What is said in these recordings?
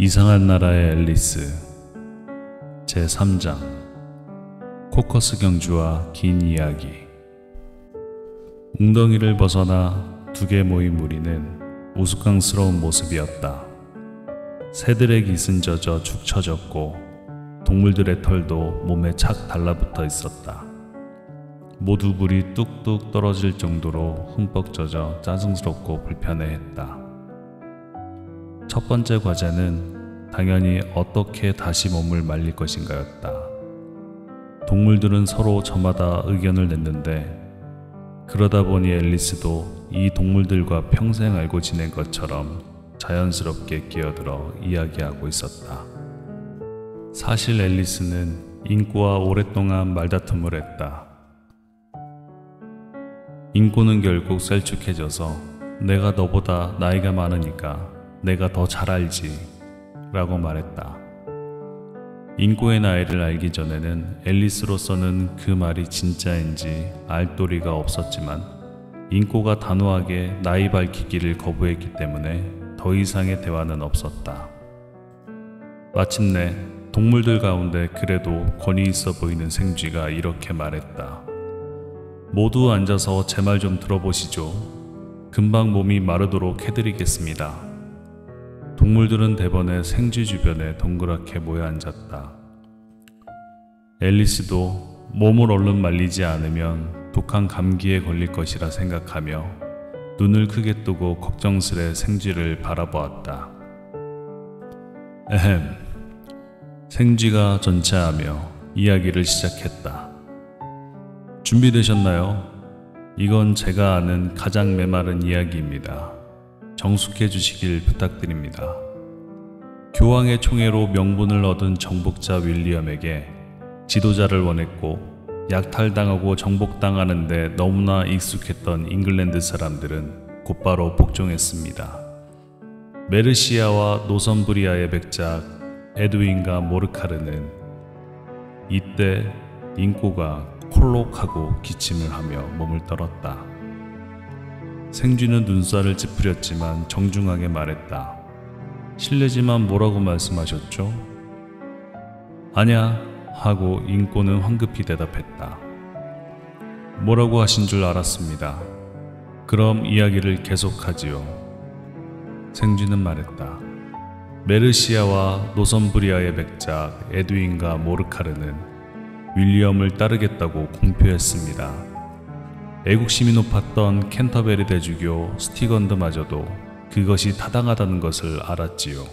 이상한 나라의 앨리스 제3장 코커스 경주와 긴 이야기. 웅덩이를 벗어나 두개 모인 무리는 우스꽝스러운 모습이었다. 새들의 깃은 젖어 축 처졌고 동물들의 털도 몸에 착 달라붙어 있었다. 모두 물이 뚝뚝 떨어질 정도로 흠뻑 젖어 짜증스럽고 불편해했다. 첫 번째 과제는 당연히 어떻게 다시 몸을 말릴 것인가였다. 동물들은 서로 저마다 의견을 냈는데 그러다 보니 앨리스도 이 동물들과 평생 알고 지낸 것처럼 자연스럽게 끼어들어 이야기하고 있었다. 사실 앨리스는 인꼬와 오랫동안 말다툼을 했다. 인꼬는 결국 셀쭉해져서 내가 너보다 나이가 많으니까 내가 더 잘 알지 라고 말했다. 인꼬의 나이를 알기 전에는 앨리스로서는 그 말이 진짜인지 알 도리가 없었지만 인꼬가 단호하게 나이 밝히기를 거부했기 때문에 더 이상의 대화는 없었다. 마침내 동물들 가운데 그래도 권위 있어 보이는 생쥐가 이렇게 말했다. 모두 앉아서 제 말 좀 들어보시죠. 금방 몸이 마르도록 해드리겠습니다. 동물들은 대번에 생쥐 주변에 동그랗게 모여 앉았다. 앨리스도 몸을 얼른 말리지 않으면 독한 감기에 걸릴 것이라 생각하며 눈을 크게 뜨고 걱정스레 생쥐를 바라보았다. 에헴. 생쥐가 전체하며 이야기를 시작했다. 준비되셨나요? 이건 제가 아는 가장 메마른 이야기입니다. 정숙해 주시길 부탁드립니다. 교황의 총애로 명분을 얻은 정복자 윌리엄에게 지도자를 원했고 약탈당하고 정복당하는데 너무나 익숙했던 잉글랜드 사람들은 곧바로 복종했습니다. 메르시아와 노선브리아의 백작 에드윈과 모르카르는 이때 인꼬가 콜록하고 기침을 하며 몸을 떨었다. 생쥐는 눈살을 찌푸렸지만 정중하게 말했다. 실례지만 뭐라고 말씀하셨죠? 아냐 하고 인꼬는 황급히 대답했다. 뭐라고 하신 줄 알았습니다. 그럼 이야기를 계속하지요. 생쥐는 말했다. 메르시아와 노선브리아의 백작 에드윈과 모르카르는 윌리엄을 따르겠다고 공표했습니다. 애국심이 높았던 캔터베리 대주교 스티건드마저도 그것이 타당하다는 것을 알았지요.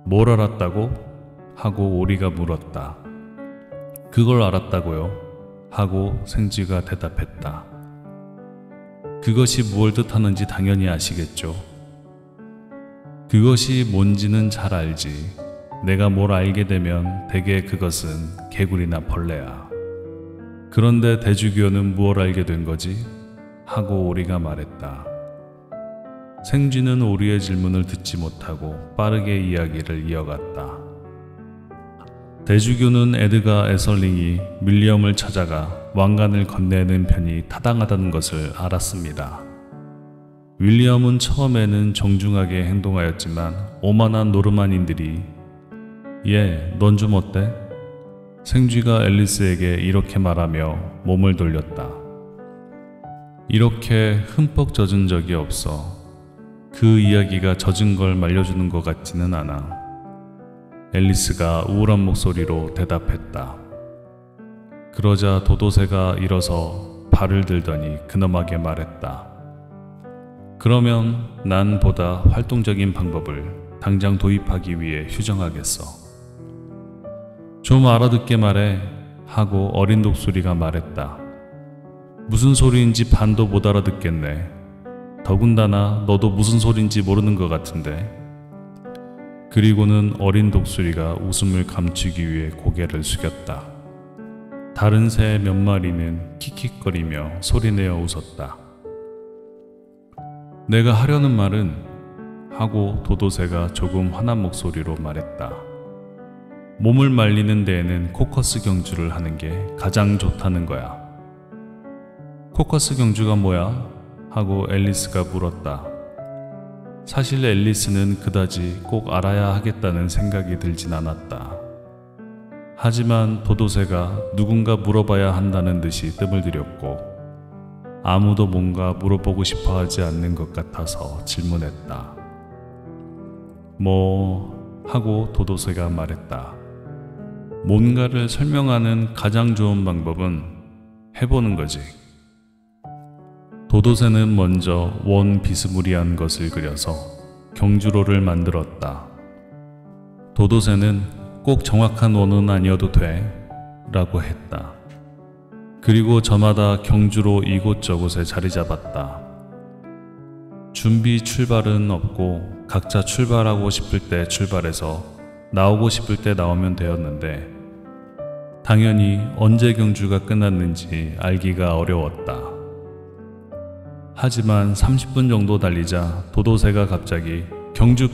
뭘 알았다고? 하고 오리가 물었다. 그걸 알았다고요? 하고 생쥐가 대답했다. 그것이 무엇을 뜻하는지 당연히 아시겠죠? 그것이 뭔지는 잘 알지. 내가 뭘 알게 되면 대개 그것은 개구리나 벌레야. 그런데 대주교는 무엇을 알게 된 거지? 하고 오리가 말했다. 생쥐는 오리의 질문을 듣지 못하고 빠르게 이야기를 이어갔다. 대주교는 에드가 에설링이 윌리엄을 찾아가 왕관을 건네는 편이 타당하다는 것을 알았습니다. 윌리엄은 처음에는 정중하게 행동하였지만 오만한 노르만인들이 넌 좀 어때? 생쥐가 앨리스에게 이렇게 말하며 몸을 돌렸다. 이렇게 흠뻑 젖은 적이 없어. 그 이야기가 젖은 걸 말려주는 것 같지는 않아. 앨리스가 우울한 목소리로 대답했다. 그러자 도도새가 일어서 발을 들더니 근엄하게 말했다. 그러면 난 보다 활동적인 방법을 당장 도입하기 위해 휴정하겠어. 좀 알아듣게 말해 하고 어린 독수리가 말했다. 무슨 소리인지 반도 못 알아듣겠네. 더군다나 너도 무슨 소리인지 모르는 것 같은데. 그리고는 어린 독수리가 웃음을 감추기 위해 고개를 숙였다. 다른 새 몇 마리는 킥킥거리며 소리내어 웃었다. 내가 하려는 말은 하고 도도새가 조금 화난 목소리로 말했다. 몸을 말리는 데에는 코커스 경주를 하는 게 가장 좋다는 거야. 코커스 경주가 뭐야? 하고 앨리스가 물었다. 사실 앨리스는 그다지 꼭 알아야 하겠다는 생각이 들진 않았다. 하지만 도도새가 누군가 물어봐야 한다는 듯이 뜸을 들였고 아무도 뭔가 물어보고 싶어 하지 않는 것 같아서 질문했다. 뭐 하고 도도새가 말했다. 뭔가를 설명하는 가장 좋은 방법은 해보는 거지. 도도새는 먼저 원 비스무리한 것을 그려서 경주로를 만들었다. 도도새는 꼭 정확한 원은 아니어도 돼 라고 했다. 그리고 저마다 경주로 이곳저곳에 자리 잡았다. 준비 출발은 없고 각자 출발하고 싶을 때 출발해서 나오고 싶을 때 나오면 되었는데 당연히 언제 경주가 끝났는지 알기가 어려웠다. 하지만 30분 정도 달리자 도도새가 갑자기 경주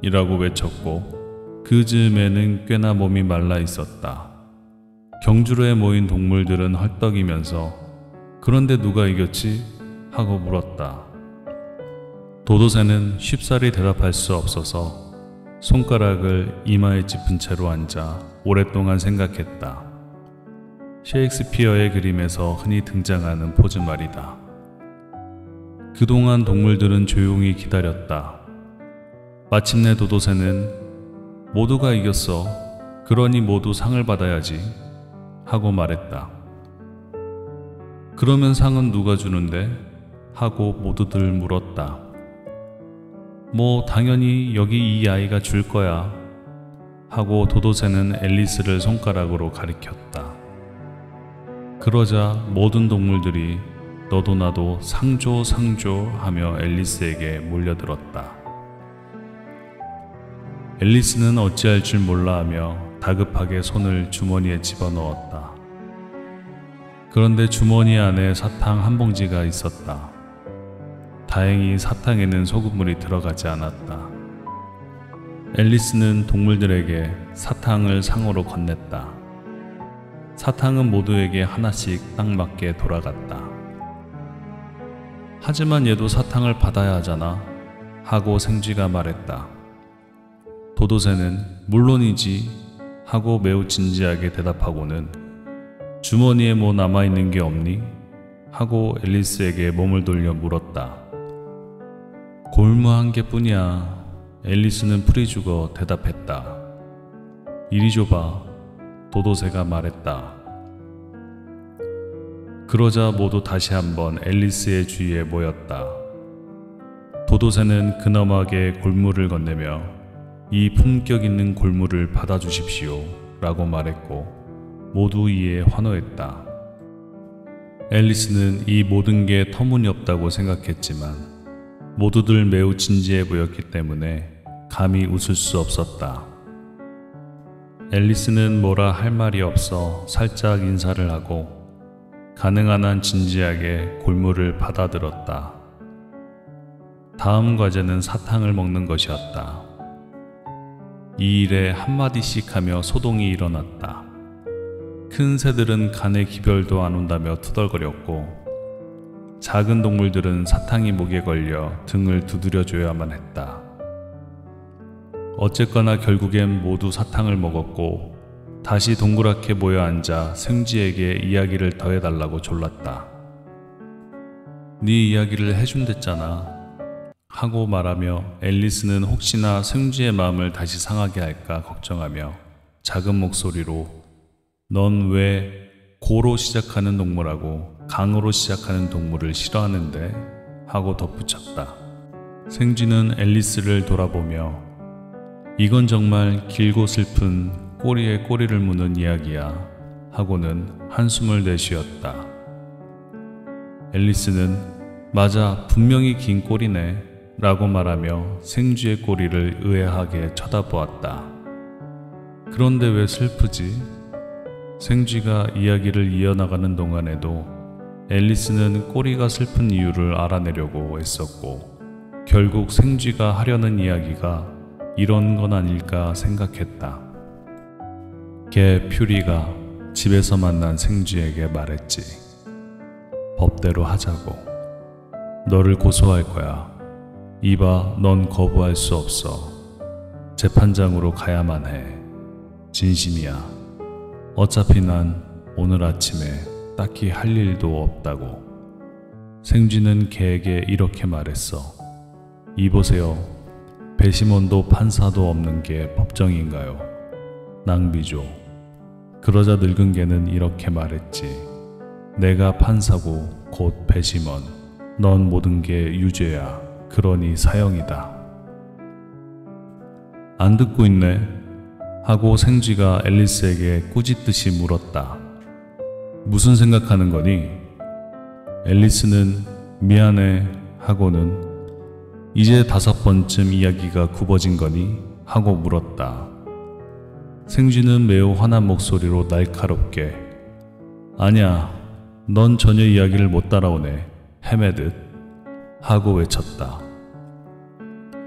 끝이라고 외쳤고 그 즈음에는 꽤나 몸이 말라 있었다. 경주로에 모인 동물들은 헐떡이면서 그런데 누가 이겼지? 하고 물었다. 도도새는 쉽사리 대답할 수 없어서 손가락을 이마에 짚은 채로 앉아 오랫동안 생각했다. 셰익스피어의 그림에서 흔히 등장하는 포즈 말이다. 그동안 동물들은 조용히 기다렸다. 마침내 도도새는 모두가 이겼어. 그러니 모두 상을 받아야지. 하고 말했다. 그러면 상은 누가 주는데? 하고 모두들 물었다. 뭐 당연히 여기 이 아이가 줄 거야. 하고 도도새는 앨리스를 손가락으로 가리켰다. 그러자 모든 동물들이 너도 나도 상조 상조 하며 앨리스에게 몰려들었다. 앨리스는 어찌할 줄 몰라 하며 다급하게 손을 주머니에 집어넣었다. 그런데 주머니 안에 사탕 한 봉지가 있었다. 다행히 사탕에는 소금물이 들어가지 않았다. 앨리스는 동물들에게 사탕을 상으로 건넸다. 사탕은 모두에게 하나씩 딱 맞게 돌아갔다. 하지만 얘도 사탕을 받아야 하잖아. 하고 생쥐가 말했다. 도도새는 물론이지 하고 매우 진지하게 대답하고는 주머니에 뭐 남아있는 게 없니? 하고 앨리스에게 몸을 돌려 물었다. 골무 한 개뿐이야. 앨리스는 풀이 죽어 대답했다. 이리 줘봐. 도도새가 말했다. 그러자 모두 다시 한번 앨리스의 주위에 모였다. 도도새는 근엄하게 골무를 건네며 이 품격 있는 골무를 받아주십시오 라고 말했고 모두 이에 환호했다. 앨리스는 이 모든 게 터무니없다고 생각했지만 모두들 매우 진지해 보였기 때문에 감히 웃을 수 없었다. 앨리스는 뭐라 할 말이 없어 살짝 인사를 하고 가능한 한 진지하게 골무를 받아들었다. 다음 과제는 사탕을 먹는 것이었다. 이 일에 한마디씩 하며 소동이 일어났다. 큰 새들은 간에 기별도 안 온다며 투덜거렸고 작은 동물들은 사탕이 목에 걸려 등을 두드려줘야만 했다. 어쨌거나 결국엔 모두 사탕을 먹었고 다시 동그랗게 모여 앉아 생쥐에게 이야기를 더해달라고 졸랐다. 네 이야기를 해준댔잖아. 하고 말하며 앨리스는 혹시나 생쥐의 마음을 다시 상하게 할까 걱정하며 작은 목소리로 넌 왜 고로 시작하는 동물하고 강으로 시작하는 동물을 싫어하는데? 하고 덧붙였다. 생쥐는 앨리스를 돌아보며 이건 정말 길고 슬픈 꼬리에 꼬리를 무는 이야기야 하고는 한숨을 내쉬었다. 앨리스는 맞아 분명히 긴 꼬리네 라고 말하며 생쥐의 꼬리를 의아하게 쳐다보았다. 그런데 왜 슬프지? 생쥐가 이야기를 이어나가는 동안에도 앨리스는 꼬리가 슬픈 이유를 알아내려고 애썼고 결국 생쥐가 하려는 이야기가 이런 건 아닐까 생각했다. 걔 퓨리가 집에서 만난 생쥐에게 말했지. 법대로 하자고. 너를 고소할 거야. 이봐, 넌 거부할 수 없어. 재판장으로 가야만 해. 진심이야. 어차피 난 오늘 아침에 딱히 할 일도 없다고. 생쥐는 개에게 이렇게 말했어. 이보세요. 배심원도 판사도 없는 게 법정인가요? 낭비죠. 그러자 늙은 개는 이렇게 말했지. 내가 판사고 곧 배심원. 넌 모든 게 유죄야. 그러니 사형이다. 안 듣고 있네. 하고 생쥐가 앨리스에게 꾸짖듯이 물었다. 무슨 생각하는 거니? 앨리스는 미안해 하고는 이제 5번쯤 이야기가 굽어진 거니? 하고 물었다. 생쥐는 매우 화난 목소리로 날카롭게 아냐, 넌 전혀 이야기를 못 따라오네. 헤매듯 하고 외쳤다.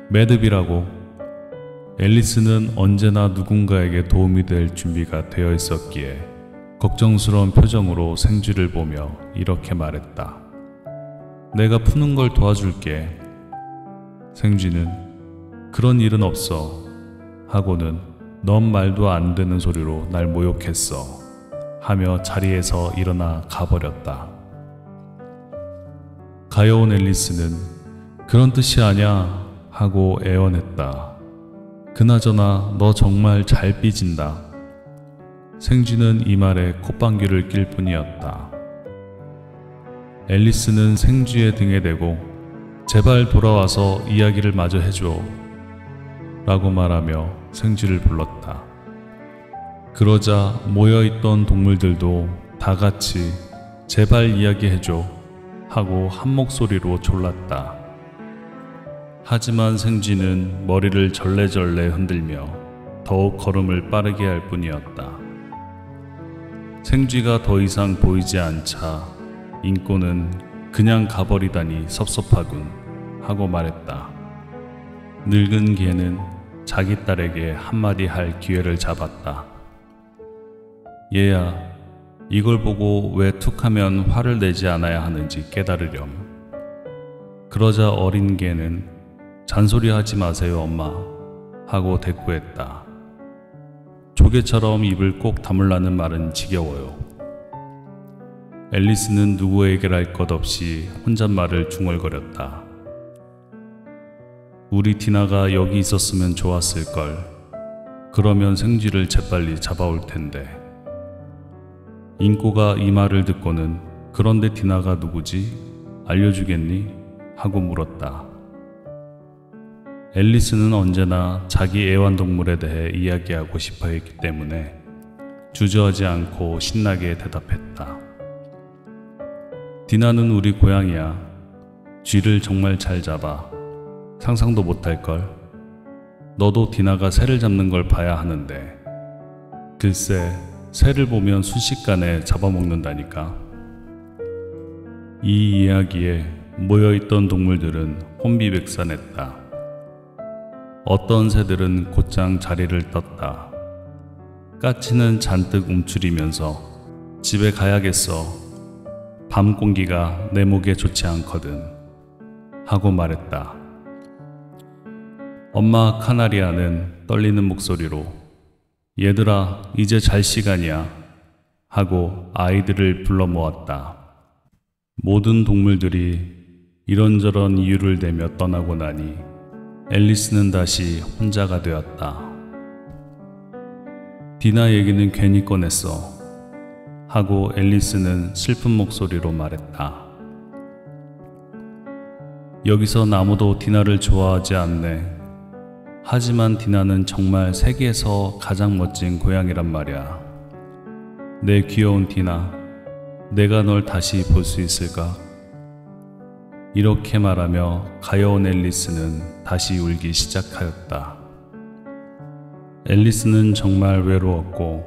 매듭이라고. 앨리스는 언제나 누군가에게 도움이 될 준비가 되어 있었기에 걱정스러운 표정으로 생쥐를 보며 이렇게 말했다. 내가 푸는 걸 도와줄게. 생쥐는 그런 일은 없어 하고는 넌 말도 안 되는 소리로 날 모욕했어 하며 자리에서 일어나 가버렸다. 가여운 앨리스는 그런 뜻이 아냐 하고 애원했다. 그나저나 너 정말 잘 삐진다. 생쥐는 이 말에 콧방귀를 낄 뿐이었다. 앨리스는 생쥐의 등에 대고 제발 돌아와서 이야기를 마저 해줘 라고 말하며 생쥐를 불렀다. 그러자 모여있던 동물들도 다 같이 제발 이야기해줘 하고 한 목소리로 졸랐다. 하지만 생쥐는 머리를 절레절레 흔들며 더욱 걸음을 빠르게 할 뿐이었다. 생쥐가 더 이상 보이지 않자 인꼬는 그냥 가버리다니 섭섭하군 하고 말했다. 늙은 개는 자기 딸에게 한마디 할 기회를 잡았다. 얘야, 이걸 보고 왜 툭하면 화를 내지 않아야 하는지 깨달으렴. 그러자 어린 개는 잔소리하지 마세요 엄마 하고 대꾸했다. 조개처럼 입을 꼭 다물라는 말은 지겨워요. 앨리스는 누구에게랄 것 없이 혼잣말을 중얼거렸다. 우리 디나가 여기 있었으면 좋았을걸. 그러면 생쥐를 재빨리 잡아올 텐데. 인꼬가 이 말을 듣고는 그런데 디나가 누구지? 알려주겠니? 하고 물었다. 앨리스는 언제나 자기 애완동물에 대해 이야기하고 싶어 했기 때문에 주저하지 않고 신나게 대답했다. 디나는 우리 고양이야. 쥐를 정말 잘 잡아. 상상도 못할걸. 너도 디나가 새를 잡는 걸 봐야 하는데. 글쎄, 새를 보면 순식간에 잡아먹는다니까. 이 이야기에 모여있던 동물들은 혼비백산했다. 어떤 새들은 곧장 자리를 떴다. 까치는 잔뜩 움츠리면서 집에 가야겠어. 밤 공기가 내 목에 좋지 않거든 하고 말했다. 엄마 카나리아는 떨리는 목소리로 얘들아, 이제 잘 시간이야 하고 아이들을 불러 모았다. 모든 동물들이 이런저런 이유를 대며 떠나고 나니 앨리스는 다시 혼자가 되었다. 디나 얘기는 괜히 꺼냈어 하고 앨리스는 슬픈 목소리로 말했다. 여기서 아무도 디나를 좋아하지 않네. 하지만 디나는 정말 세계에서 가장 멋진 고양이란 말이야. 내 귀여운 디나, 내가 널 다시 볼 수 있을까? 이렇게 말하며 가여운 앨리스는 다시 울기 시작하였다. 앨리스는 정말 외로웠고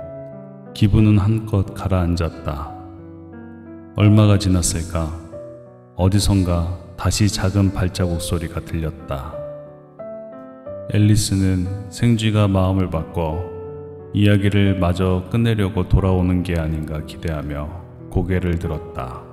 기분은 한껏 가라앉았다. 얼마가 지났을까? 어디선가 다시 작은 발자국 소리가 들렸다. 앨리스는 생쥐가 마음을 바꿔 이야기를 마저 끝내려고 돌아오는 게 아닌가 기대하며 고개를 들었다.